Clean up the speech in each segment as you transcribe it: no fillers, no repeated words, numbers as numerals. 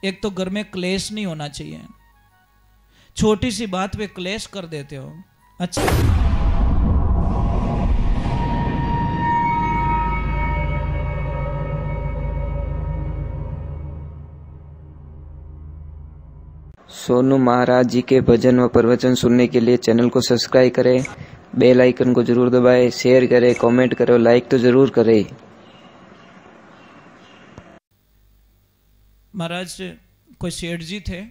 एक तो घर में क्लेश नहीं होना चाहिए। छोटी सी बात पे क्लेश कर देते हो। अच्छा, सोनू महाराज जी के भजन व प्रवचन सुनने के लिए चैनल को सब्सक्राइब करें, बेल आइकन को जरूर दबाएं, शेयर करें, कमेंट करें, लाइक तो जरूर करें। महाराज कोई सेठ जी थे।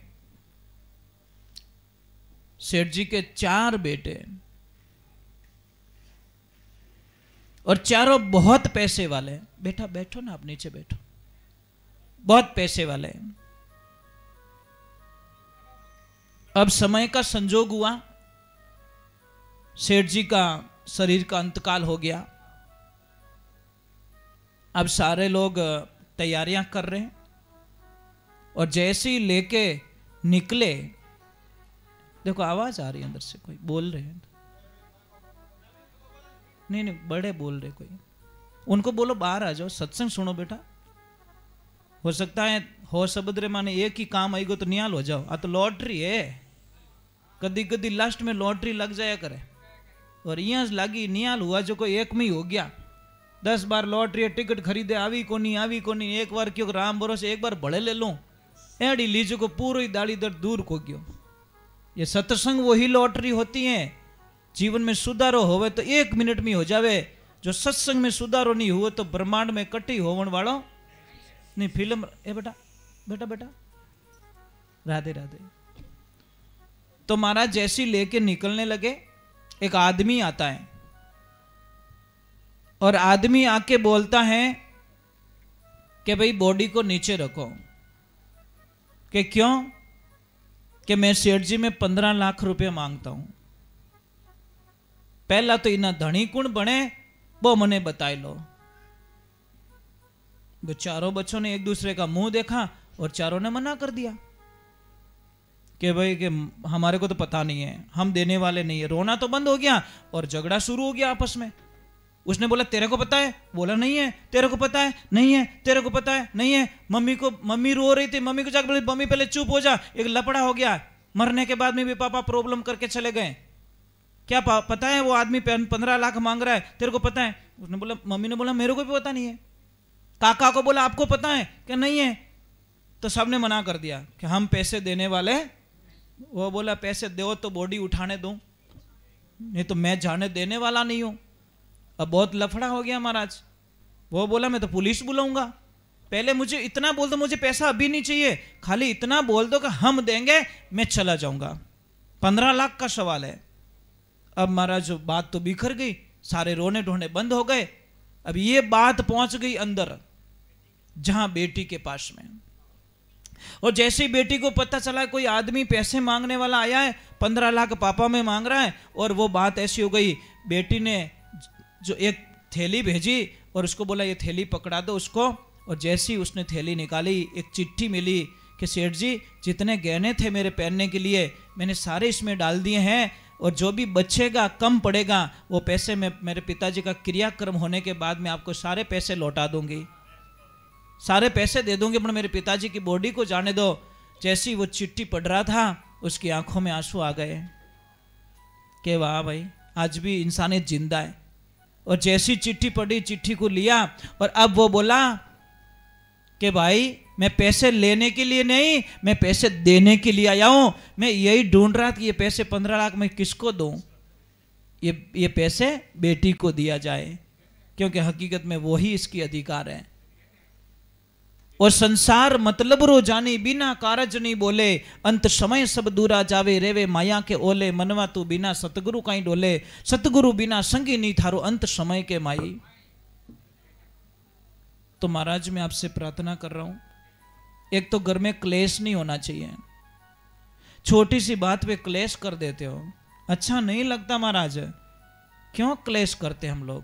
सेठ जी के 4 बेटे और चारों बहुत पैसे वाले। बेटा बैठो ना, आप नीचे बैठो। बहुत पैसे वाले। अब समय का संजोग हुआ, सेठ जी का शरीर का अंतकाल हो गया। अब सारे लोग तैयारियां कर रहे हैं और जैसे ही लेके निकले, देखो आवाज आ रही है अंदर से, कोई बोल रहे हैं। नहीं नहीं, बड़े बोल रहे कोई, उनको बोलो बाहर आ जाओ, सत्संग सुनो बेटा। हो सकता है हो सबद्रे माने एक ही काम आएगा तो निहाल हो जाओ। आ तो लॉटरी है, कदी कदी लास्ट में लॉटरी लग जाया करे। और यहाँ लागी निहाल हुआ जो कोई एक में ही हो गया। 10 बार लॉटरी टिकट खरीदे, आवी कोनी। एक बार क्यों राम भरोसे एक बार भले ले लूं, एडी लीजो को पूरो ही दाढ़ी दर्द दूर को गयो। ये सत्संग वही लॉटरी होती है। जीवन में सुधारो होवे तो 1 मिनट में हो जावे। जो सत्संग में सुधारो नहीं हुए तो ब्रह्मांड में कटी होवन वालो नहीं। फिल्म ए बेटा बेटा बेटा, राधे राधे। तो महाराज जैसी लेके निकलने लगे, एक आदमी आता है और आदमी आके बोलता है कि भाई बॉडी को नीचे रखो। कि क्यों? कि मैं सेठ जी में 15 लाख रुपए मांगता हूं। पहला तो इना धनी कुण बने वो मने बताई लो। वो चारों बच्चों ने एक दूसरे का मुंह देखा और चारों ने मना कर दिया कि भाई कि हमारे को तो पता नहीं है, हम देने वाले नहीं है। रोना तो बंद हो गया और झगड़ा शुरू हो गया आपस में। उसने बोला तेरे को पता है? बोला नहीं है। तेरे को पता है? नहीं है। तेरे को पता है? नहीं है। मम्मी रो रही थी, मम्मी को जाकर बोली मम्मी पहले चुप हो जा। एक लपड़ा हो गया। मरने के बाद में भी पापा प्रॉब्लम करके चले गए। क्या पता है वो आदमी 15 लाख मांग रहा है, तेरे को पता है? उसने बोला, मम्मी ने बोला मेरे को भी पता नहीं है। काका को बोला आपको पता है? कि नहीं है। तो सबने मना कर दिया कि हम पैसे देने वाले। वो बोला पैसे दो तो बॉडी उठाने दो, नहीं तो मैं जाने देने वाला नहीं हूं। अब बहुत लफड़ा हो गया महाराज। वो बोला मैं तो पुलिस बुलाऊंगा। पहले मुझे इतना बोल दो, मुझे पैसा अभी नहीं चाहिए, खाली इतना बोल दो कि हम देंगे, मैं चला जाऊंगा। 15 लाख का सवाल है। अब महाराज बात तो बिखर गई, सारे रोने ढोने बंद हो गए। अब ये बात पहुंच गई अंदर, जहां बेटी के पास में। और जैसे ही बेटी को पता चला कोई आदमी पैसे मांगने वाला आया है, 15 लाख पापा में मांग रहा है, और वो बात ऐसी हो गई, बेटी ने जो एक थैली भेजी और उसको बोला ये थैली पकड़ा दो उसको। और जैसी उसने थैली निकाली, एक चिट्ठी मिली कि सेठ जी जितने गहने थे मेरे पहनने के लिए मैंने सारे इसमें डाल दिए हैं, और जो भी बचेगा कम पड़ेगा वो पैसे में मेरे पिताजी का क्रियाक्रम होने के बाद मैं आपको सारे पैसे लौटा दूंगी, सारे पैसे दे दूंगी, पर मेरे पिताजी की बॉडी को जाने दो। जैसी वो चिट्ठी पढ़ रहा था, उसकी आंखों में आंसू आ गए कि वाह भाई आज भी इंसानियत जिंदा है। और जैसी चिट्ठी पढ़ी, चिट्ठी को लिया, और अब वो बोला कि भाई मैं पैसे लेने के लिए नहीं, मैं पैसे देने के लिए आया हूं। मैं यही ढूंढ रहा था कि ये पैसे 15 लाख मैं किसको दूं। ये पैसे बेटी को दिया जाए, क्योंकि हकीकत में वही इसकी अधिकार है। और संसार मतलब रो जानी, बिना कारज नहीं बोले, अंत समय सब दूरा जावे, रेवे माया के ओले, मनवा तू बिना सतगुरु कहीं डोले, सतगुरु बिना संगी नहीं थारो, अंत समय के माई। तो महाराज मैं आपसे प्रार्थना कर रहा हूं, एक तो घर में क्लेश नहीं होना चाहिए। छोटी सी बात पे क्लेश कर देते हो, अच्छा नहीं लगता महाराज। क्यों क्लेश करते हम लोग?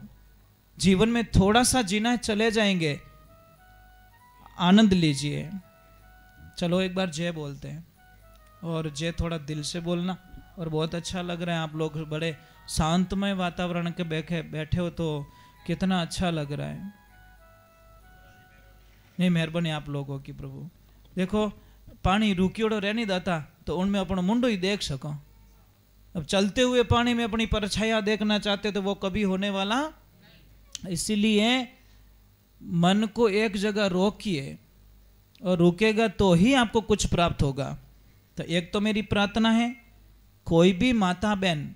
जीवन में थोड़ा सा जीना है, चले जाएंगे, आनंद लीजिए। चलो एक बार जय बोलते हैं, और जय थोड़ा दिल से बोलना। और बहुत अच्छा लग रहा है, आप लोग बड़े शांतमय वातावरण के बैठे हो, तो कितना अच्छा लग रहा है। नहीं मेहरबानी आप लोगों की प्रभु। देखो पानी रुकियोड़ो रह नहीं दाता तो उनमें अपना मुंडो ही देख सको। अब चलते हुए पानी में अपनी परछाया देखना चाहते तो वो कभी होने वाला। इसीलिए मन को एक जगह रोकिए, और रुकेगा तो ही आपको कुछ प्राप्त होगा। तो एक तो मेरी प्रार्थना है, कोई भी माता बहन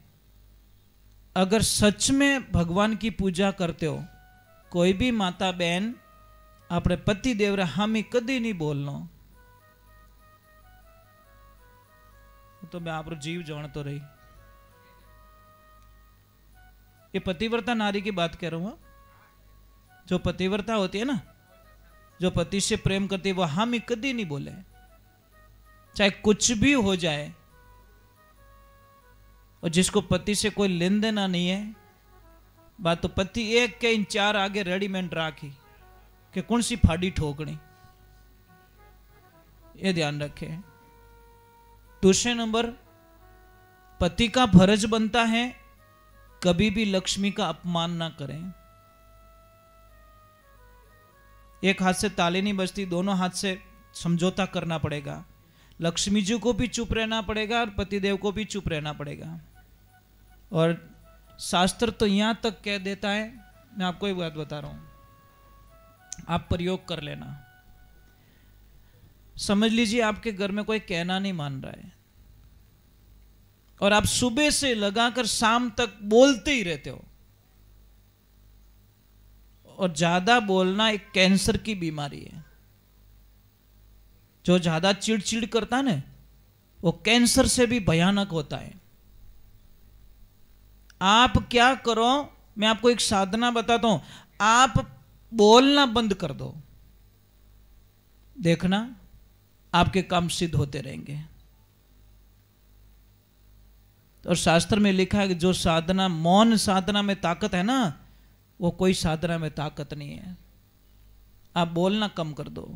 अगर सच में भगवान की पूजा करते हो, कोई भी माता बहन अपने पति देवरा हामी कदी नहीं बोलना। तो मैं आप जीव जान तो रही, ये पतिव्रता नारी की बात कह रहा हूं। जो पतिव्रता होती है ना, जो पति से प्रेम करती है, वो हामी कदी नहीं बोले, चाहे कुछ भी हो जाए। और जिसको पति से कोई लेन देना नहीं है, बात तो पति एक के इन चार आगे रेडीमेड राखी कि कौन सी फाड़ी ठोकनी, ये ध्यान रखे। दूसरे नंबर, पति का फर्ज बनता है कभी भी लक्ष्मी का अपमान ना करें। एक हाथ से ताली नहीं बजती, दोनों हाथ से समझौता करना पड़ेगा। लक्ष्मी जी को भी चुप रहना पड़ेगा और पतिदेव को भी चुप रहना पड़ेगा। और शास्त्र तो यहां तक कह देता है, मैं आपको एक बात बता रहा हूं, आप प्रयोग कर लेना। समझ लीजिए आपके घर में कोई कहना नहीं मान रहा है और आप सुबह से लगाकर शाम तक बोलते ही रहते हो, और ज्यादा बोलना एक कैंसर की बीमारी है। जो ज्यादा चिड़चिड़ करता है ना, वो कैंसर से भी भयानक होता है। आप क्या करो, मैं आपको एक साधना बताता हूं, आप बोलना बंद कर दो, देखना आपके काम सिद्ध होते रहेंगे। और शास्त्र में लिखा है कि जो साधना, मौन साधना में ताकत है ना, वो कोई साधना में ताकत नहीं है। आप बोलना कम कर दो।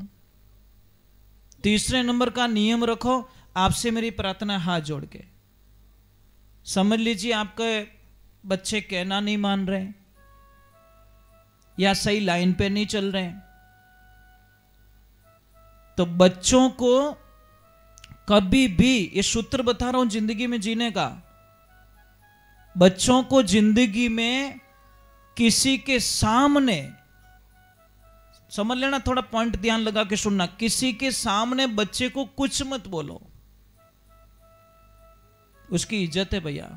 तीसरे नंबर का नियम रखो, आपसे मेरी प्रार्थना हाथ जोड़ के। समझ लीजिए आपके बच्चे कहना नहीं मान रहे या सही लाइन पे नहीं चल रहे, तो बच्चों को कभी भी, ये सूत्र बता रहा हूं जिंदगी में जीने का, बच्चों को जिंदगी में किसी के सामने, समझ लेना, थोड़ा पॉइंट ध्यान लगा के सुनना, किसी के सामने बच्चे को कुछ मत बोलो, उसकी इज्जत है भैया।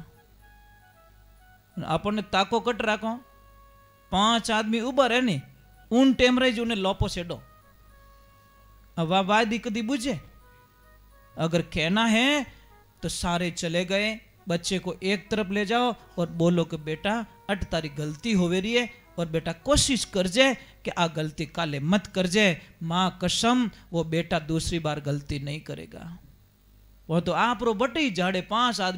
आपने ताको कट राखो, 5 आदमी उभा रहे नहीं, उन टेम रही जो उन्हें लोपो सेडो, अब वाह दिक्कत बुझे। अगर कहना है तो सारे चले गए, बच्चे को एक तरफ ले जाओ और बोलो कि बेटा अट तारी गलती हो रही है, और बेटा कोशिश कर जाए कि आ गलती काले मत कर जाए, मां कसम वो बेटा दूसरी बार गलती नहीं करेगा। वो तो आप रो बटे ही झाड़े 5 आदमी